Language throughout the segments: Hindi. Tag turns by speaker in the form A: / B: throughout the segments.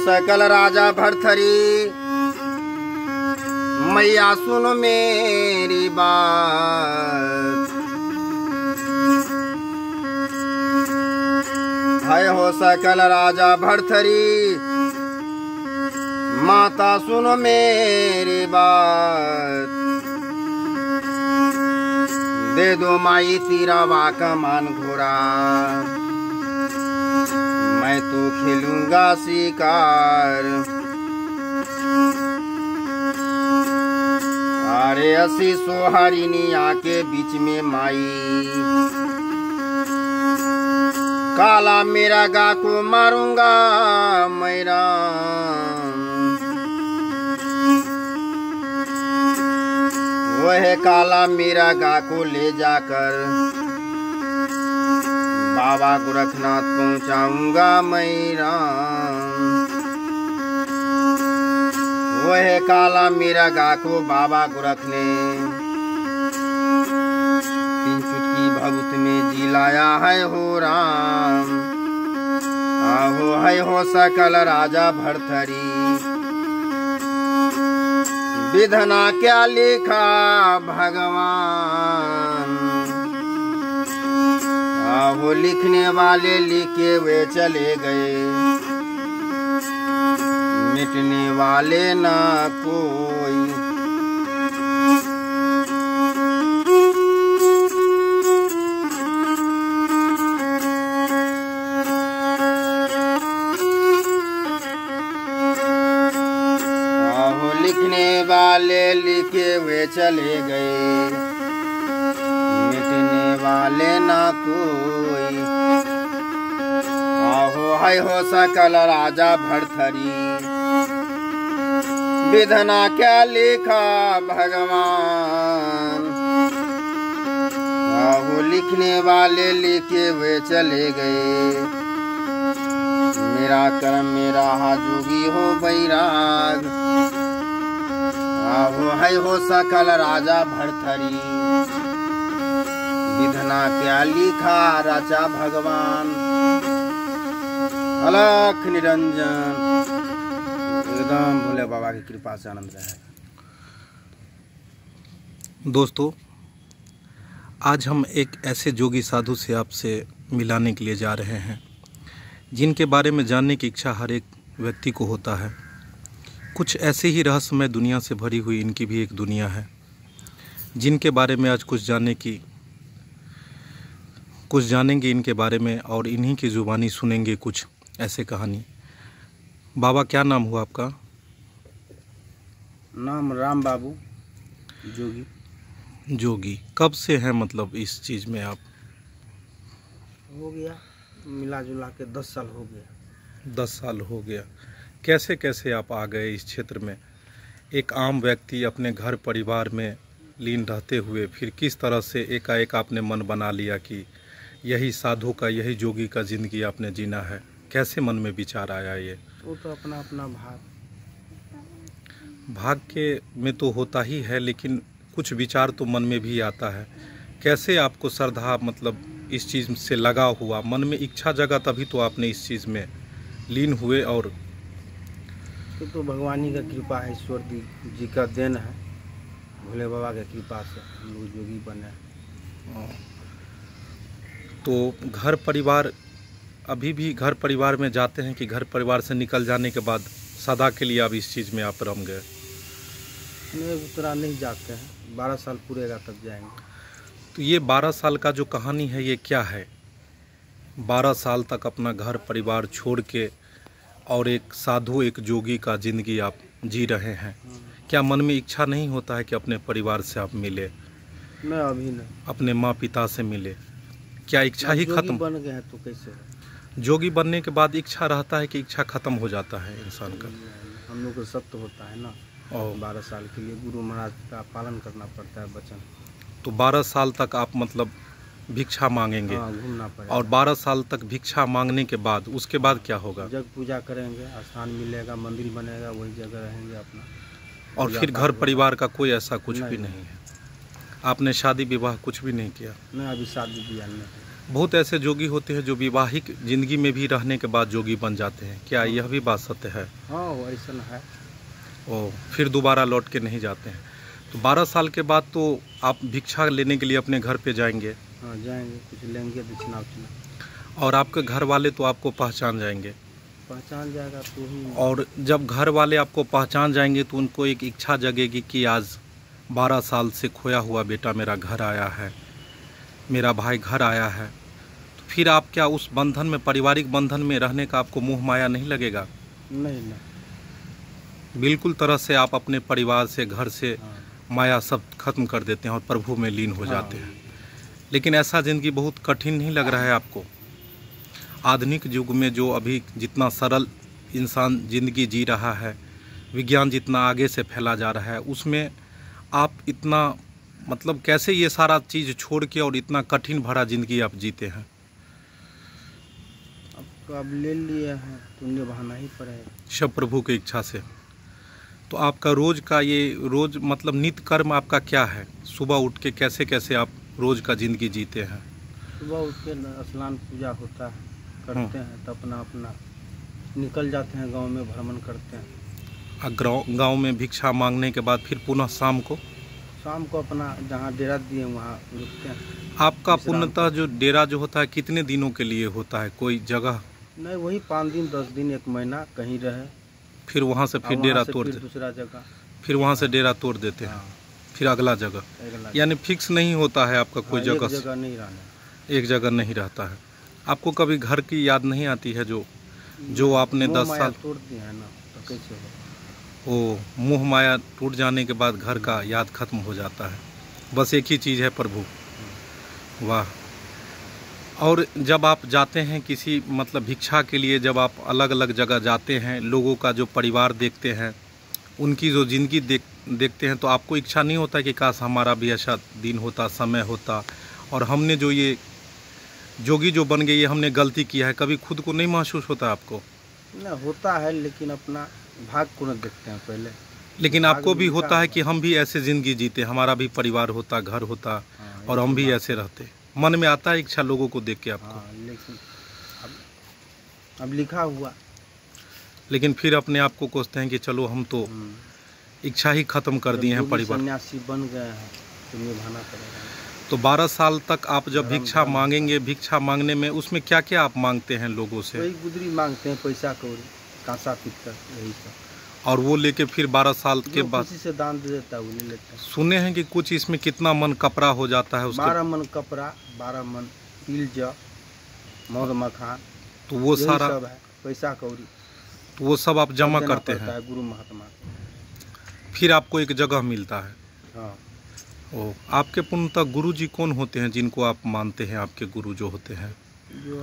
A: सकल राजा भरथरी, मैया सुनो मेरी बात। है हो सकल राजा भरथरी, माता सुनो मेरी बात। दे दो माई तिरवा कमान घोड़ा, मैं तो खेलूंगा शिकार। अरे असी सोहारिनिया के बीच में माई, काला मेरा गा को मारूंगा मैरा। वह काला मेरा गा को ले जाकर बाबा गोरखनाथ पहुंचाऊंगा मैरा। वह काला मेरा गा को बाबा गोरख ने 3 चुटकी भभूत में जिलाया है हो राम। आहो है हो सकल राजा भरथरी, विधना क्या लिखा भगवान। वो लिखने वाले लिखे वे चले गए, मिटने वाले ना कोई। वो लिखने वाले लिखे वे चले गए, मिटने वाले ना कोई। आहो है हो सकल राजा भरथरी, विधना क्या लिखा भगवान। आहो लिखने वाले लिखे वे चले गए, मेरा कर्म मेरा जोगी हो बैराग। आहो है हो सकल राजा भरथरी, विधना क्या लिखा राजा भगवान। अलख निरंजन, एकदम भोले बाबा की कृपा से आनंद रहेगा।
B: दोस्तों, आज हम एक ऐसे जोगी साधु से आपसे मिलाने के लिए जा रहे हैं, जिनके बारे में जानने की इच्छा हर एक व्यक्ति को होता है। कुछ ऐसे ही रहस्यमय दुनिया से भरी हुई इनकी भी एक दुनिया है, जिनके बारे में आज कुछ जानेंगे इनके बारे में, और इन्हीं की ज़ुबानी सुनेंगे कुछ ऐसे कहानी। बाबा, क्या नाम हुआ आपका?
A: नाम राम बाबू जोगी।
B: जोगी कब से हैं, मतलब इस चीज़ में आप?
A: हो गया मिला जुला के 10 साल हो गया।
B: 10 साल हो गया। कैसे कैसे आप आ गए इस क्षेत्र में? एक आम व्यक्ति अपने घर परिवार में लीन रहते हुए फिर किस तरह से एकाएक आपने मन बना लिया कि यही साधु का, यही जोगी का ज़िंदगी आपने जीना है? कैसे मन में विचार आया ये?
A: वो तो अपना अपना
B: भाग के में तो होता ही है, लेकिन कुछ विचार तो मन में भी आता है। कैसे आपको श्रद्धा, मतलब इस चीज़ से लगाव हुआ, मन में इच्छा जगा, तभी तो आपने इस चीज़ में लीन हुए? और
A: तो भगवानी का कृपा है, ईश्वर जी का देन है, भोले बाबा की कृपा से हम लोग जोगी बने।
B: तो घर परिवार, अभी भी घर परिवार में जाते हैं कि घर परिवार से निकल जाने के बाद सदा के लिए आप इस चीज़ में आप रम गए?
A: नहीं, उतना नहीं जाते हैं, 12 साल पूरेगा तब जाएंगे।
B: तो ये 12 साल का जो कहानी है, ये क्या है? 12 साल तक अपना घर परिवार छोड़ के और एक साधु, एक जोगी का ज़िंदगी आप जी रहे हैं। क्या मन में इच्छा नहीं होता है कि अपने परिवार से आप मिले?
A: नहीं, अभी नहीं।
B: अपने माँ पिता से मिले? क्या इच्छा ही खत्म
A: बन गया है तो कैसे?
B: जोगी बनने के बाद इच्छा रहता है कि इच्छा खत्म हो जाता है इंसान का?
A: हम लोग को सत्य होता है ना, 12 साल के लिए गुरु महाराज का पालन करना पड़ता है वचन।
B: तो 12 साल तक आप मतलब भिक्षा मांगेंगे?
A: घूमना पड़ेगा।
B: और 12 साल तक भिक्षा मांगने के बाद उसके बाद क्या होगा?
A: जग पूजा करेंगे, स्थान मिलेगा, मंदिर बनेगा, वही जगह रहेंगे अपना।
B: और फिर घर परिवार का कोई ऐसा कुछ भी नहीं है? आपने शादी विवाह कुछ भी नहीं किया?
A: नहीं, अभी शादी ब्याह नहीं।
B: बहुत ऐसे जोगी होते हैं जो विवाहिक जिंदगी में भी रहने के बाद जोगी बन जाते हैं, क्या यह भी बात सत्य है?
A: हाँ वो ऐसा है।
B: ओ, फिर दोबारा लौट के नहीं जाते हैं। तो 12 साल के बाद तो आप भिक्षा लेने के लिए अपने घर पे जाएंगे?
A: हाँ जाएंगे, कुछ लेंगे दक्षिणा उछिना।
B: और आपके घर वाले तो आपको पहचान जाएंगे?
A: पहचान जाएगा तो ही।
B: और जब घर वाले आपको पहचान जाएंगे तो उनको एक इच्छा जगेगी कि आज 12 साल से खोया हुआ बेटा मेरा घर आया है, मेरा भाई घर आया है। तो फिर आप क्या उस बंधन में, पारिवारिक बंधन में रहने का आपको मोह माया नहीं लगेगा?
A: नहीं।
B: बिल्कुल तरह से आप अपने परिवार से, घर से माया सब खत्म कर देते हैं और प्रभु में लीन हो जाते हैं। लेकिन ऐसा ज़िंदगी बहुत कठिन नहीं लग रहा है आपको? आधुनिक युग में जो अभी जितना सरल इंसान ज़िंदगी जी रहा है, विज्ञान जितना आगे से फैला जा रहा है, उसमें आप इतना मतलब कैसे ये सारा चीज़ छोड़ के और इतना कठिन भरा ज़िंदगी आप जीते हैं?
A: अब ले लिए हैं तो निभाना ही पड़ेगा,
B: सब प्रभु की इच्छा से। तो आपका रोज़ का ये रोज़ मतलब नित्य कर्म आपका क्या है? सुबह उठ के कैसे कैसे आप रोज़ का ज़िंदगी जीते हैं?
A: सुबह उठ के स्नान पूजा होता है, करते हैं तो अपना अपना निकल जाते हैं, गांव में भ्रमण करते हैं।
B: गांव में भिक्षा मांगने के बाद फिर पुनः शाम को
A: अपना जहाँ डेरा दिए वहाँ रुकते हैं।
B: आपका पूर्णतः जो डेरा जो होता है कितने दिनों के लिए होता है? कोई जगह
A: नहीं, वही 5 दिन 10 दिन 1 महीना कहीं रहे,
B: फिर वहाँ से फिर डेरा तोड़ देते,
A: दूसरा जगह, फिर
B: वहाँ से डेरा तोड़ देते हैं, फिर अगला जगह। यानी फिक्स नहीं होता है आपका कोई जगह?
A: एक जगह नहीं रहना,
B: एक जगह नहीं रहता है। आपको कभी घर की याद नहीं आती है जो आपने 10 साल
A: तोड़ दिया है ना, तो कैसे होगा?
B: ओ, मोह माया टूट जाने के बाद घर का याद खत्म हो जाता है, बस एक ही चीज़ है प्रभु। वाह। और जब आप जाते हैं किसी मतलब भिक्षा के लिए, जब आप अलग अलग जगह जाते हैं, लोगों का जो परिवार देखते हैं, उनकी जो ज़िंदगी देखते हैं, तो आपको इच्छा नहीं होता कि काश हमारा भी ऐसा दिन होता, समय होता, और हमने जो ये जोगी जो बन गए, ये हमने गलती किया है? कभी खुद को नहीं महसूस होता आपको?
A: ना, होता है, लेकिन अपना भाग को न देखते हैं पहले।
B: लेकिन आपको भी होता है कि हम भी ऐसे ज़िंदगी जीते, हमारा भी परिवार होता, घर होता, और हम भी ऐसे रहते? मन में आता है इच्छा लोगों को देख के आपको?
A: हाँ, लेकिन अब लिखा हुआ,
B: लेकिन फिर अपने आप को कोसते हैं कि चलो हम तो इच्छा ही खत्म कर दिए हैं, परिवार
A: सन्यासी बन गए हैं तो निभाना पड़ेगा।
B: तो 12 साल तक आप जब भिक्षा मांगेंगे, भिक्षा मांगने में उसमें क्या क्या आप मांगते हैं लोगों से?
A: वही गुदरी मांगते हैं, पैसा कौड़ी, कांसा पीतल, यही सब।
B: और वो लेके फिर 12 साल के बाद
A: किसी से दान दे देता है, वो ले लेते हैं।
B: सुने हैं कि कुछ इसमें कितना मन कपड़ा हो जाता है उसके?
A: 12 मन कपड़ा, 12 मन तिल जौ, मौध मखान,
B: तो वो सारा
A: सब है, पैसा कौड़ी,
B: तो वो सब आप जमा करते हैं?
A: गुरु महात्मा,
B: फिर आपको एक जगह मिलता है।
A: हाँ।
B: ओ, आपके पूर्णतः गुरु जी कौन होते हैं जिनको आप मानते हैं आपके गुरु जो होते हैं?
A: जो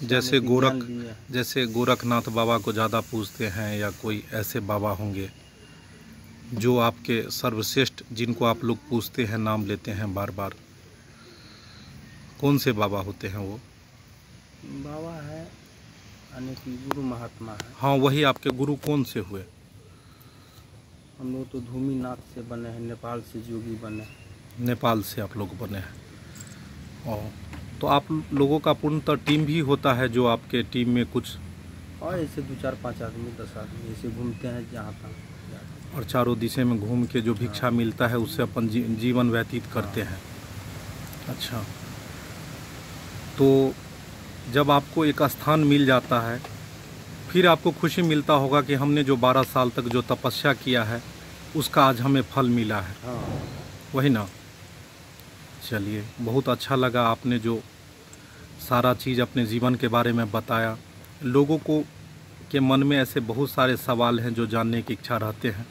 B: जैसे गोरखनाथ बाबा को ज़्यादा पूजते हैं, या कोई ऐसे बाबा होंगे जो आपके सर्वश्रेष्ठ, जिनको आप लोग पूजते हैं, नाम लेते हैं बार बार? कौन से बाबा होते हैं वो?
A: बाबा है यानी कि गुरु महात्मा है।
B: हाँ, वही आपके गुरु कौन से हुए?
A: हम लोग तो धूमीनाथ से बने हैं, नेपाल से जोगी बने।
B: नेपाल से आप लोग बने हैं? और तो आप लोगों का पूर्णतः टीम भी होता है, जो आपके टीम में कुछ?
A: और ऐसे 2 4 5 आदमी 10 आदमी ऐसे घूमते हैं जहाँ तक,
B: और चारों दिशा में घूम के जो भिक्षा मिलता है उससे अपन जीवन व्यतीत करते हैं। अच्छा, तो जब आपको एक स्थान मिल जाता है, फिर आपको खुशी मिलता होगा कि हमने जो 12 साल तक जो तपस्या किया है उसका आज हमें फल मिला है।
A: हाँ।
B: वही ना? चलिए, बहुत अच्छा लगा आपने जो सारा चीज़ अपने जीवन के बारे में बताया। लोगों को के मन में ऐसे बहुत सारे सवाल हैं जो जानने की इच्छा रहते हैं,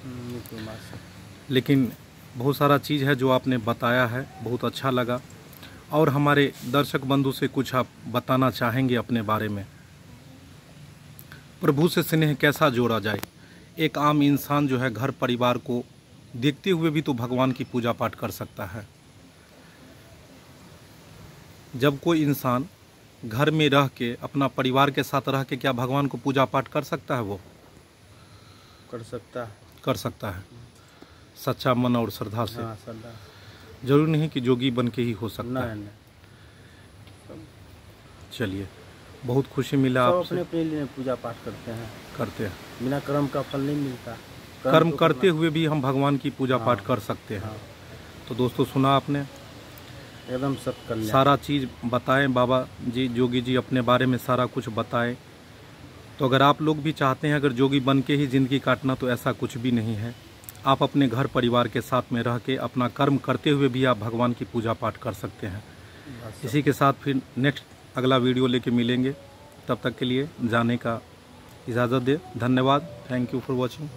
B: लेकिन बहुत सारा चीज़ है जो आपने बताया है, बहुत अच्छा लगा। और हमारे दर्शक बंधु से कुछ आप बताना चाहेंगे अपने बारे में? प्रभु से स्नेह कैसा जोड़ा जाए? एक आम इंसान जो है घर परिवार को देखते हुए भी तो भगवान की पूजा पाठ कर सकता है। जब कोई इंसान घर में रह के, अपना परिवार के साथ रह के, क्या भगवान को पूजा पाठ कर सकता है? वो
A: कर सकता है,
B: कर सकता है, सच्चा मन और श्रद्धा से।
A: हाँ, श्रद्धा।
B: जरूरी नहीं कि जोगी बन के ही हो सकता है।
A: नहीं।
B: चलिए, बहुत खुशी मिला
C: सब
B: आपसे।
C: अपने अपने लिए पूजा पाठ करते हैं, बिना कर्म का फल नहीं मिलता।
B: कर्म
C: तो
B: करते
C: करना-
B: हुए भी हम भगवान की पूजा
C: हाँ,
B: पाठ कर सकते हैं।
C: हाँ,
B: तो दोस्तों, सुना आपने,
C: एकदम सब कल्याण।
B: सारा चीज़ बताएं बाबा जी, जोगी जी अपने बारे में सारा कुछ बताएं। तो अगर आप लोग भी चाहते हैं अगर जोगी बन के ही ज़िंदगी काटना, तो ऐसा कुछ भी नहीं है। आप अपने घर परिवार के साथ में रह के अपना कर्म करते हुए भी आप भगवान की पूजा पाठ कर सकते हैं।
C: बस
B: इसी के साथ फिर नेक्स्ट अगला वीडियो लेके मिलेंगे। तब तक के लिए जाने का इजाज़त दे। धन्यवाद। Thank you for watching.